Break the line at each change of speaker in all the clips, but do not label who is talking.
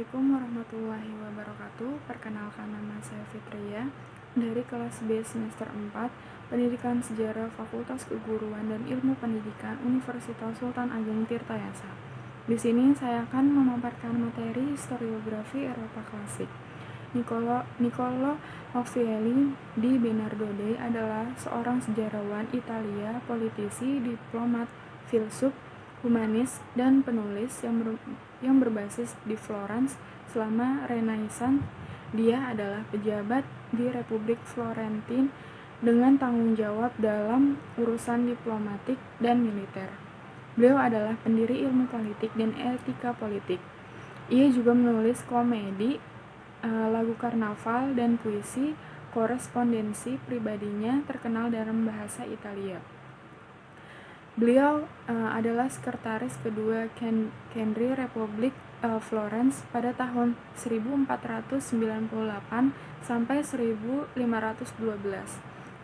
Assalamualaikum warahmatullahi wabarakatuh. Perkenalkan, nama saya Fitria dari kelas B semester 4 Pendidikan Sejarah Fakultas Keguruan dan Ilmu Pendidikan Universitas Sultan Ageng Tirtayasa. Di sini saya akan memaparkan materi historiografi Eropa klasik. Niccolò Machiavelli di Bernardo adalah seorang sejarawan Italia, politisi, diplomat, filsuf, humanis, dan penulis yang berbasis di Florence selama Renaissance. Dia adalah pejabat di Republik Florentin dengan tanggung jawab dalam urusan diplomatik dan militer. Beliau adalah pendiri ilmu politik dan etika politik. Ia juga menulis komedi, lagu karnaval, dan puisi. Korespondensi pribadinya terkenal dalam bahasa Italia. Beliau adalah sekretaris kedua Henry Republik Florence pada tahun 1498 sampai 1512.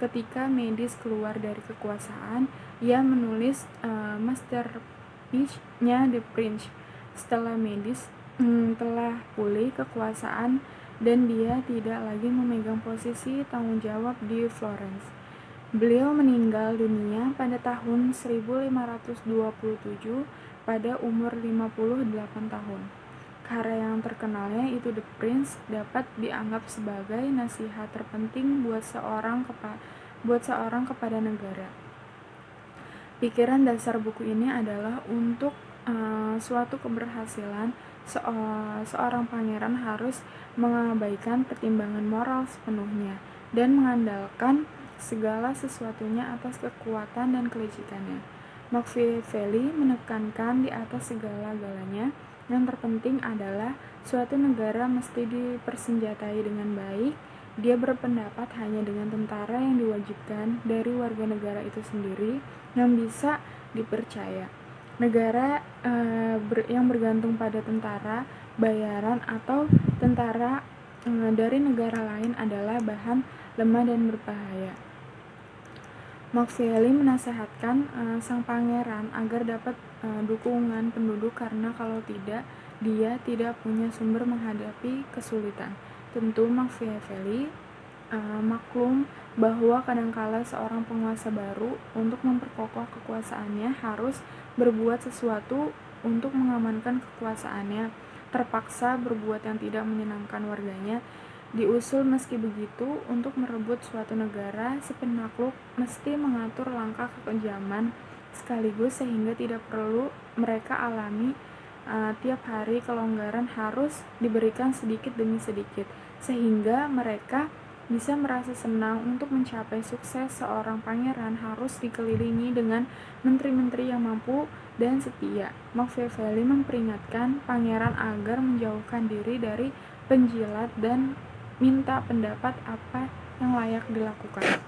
Ketika Medici keluar dari kekuasaan, ia menulis masterpiece-nya The Prince. Setelah Medici telah pulih kekuasaan dan dia tidak lagi memegang posisi tanggung jawab di Florence. Beliau meninggal dunia pada tahun 1527 pada umur 58 tahun. Karya yang terkenalnya itu The Prince dapat dianggap sebagai nasihat terpenting buat seorang kepada negara. Pikiran dasar buku ini adalah untuk suatu keberhasilan seorang pangeran harus mengabaikan pertimbangan moral sepenuhnya dan mengandalkan segala sesuatunya atas kekuatan dan kelicikannya. Machiavelli menekankan di atas segala-galanya, yang terpenting adalah suatu negara mesti dipersenjatai dengan baik. Dia berpendapat hanya dengan tentara yang diwajibkan dari warga negara itu sendiri yang bisa dipercaya. Negara yang bergantung pada tentara bayaran atau tentara dari negara lain adalah bahan lemah dan berbahaya. Machiavelli menasehatkan sang pangeran agar dapat dukungan penduduk karena kalau tidak, dia tidak punya sumber menghadapi kesulitan. Tentu Machiavelli maklum bahwa kadangkala seorang penguasa baru untuk memperkokoh kekuasaannya harus berbuat sesuatu untuk mengamankan kekuasaannya, terpaksa berbuat yang tidak menyenangkan warganya. Diusul meski begitu, untuk merebut suatu negara, si penakluk mesti mengatur langkah kekejaman sekaligus sehingga tidak perlu mereka alami tiap hari kelonggaran harus diberikan sedikit demi sedikit, sehingga mereka bisa merasa senang. Untuk mencapai sukses, seorang pangeran harus dikelilingi dengan menteri-menteri yang mampu dan setia. Machiavelli memperingatkan pangeran agar menjauhkan diri dari penjilat dan minta pendapat apa yang layak dilakukan.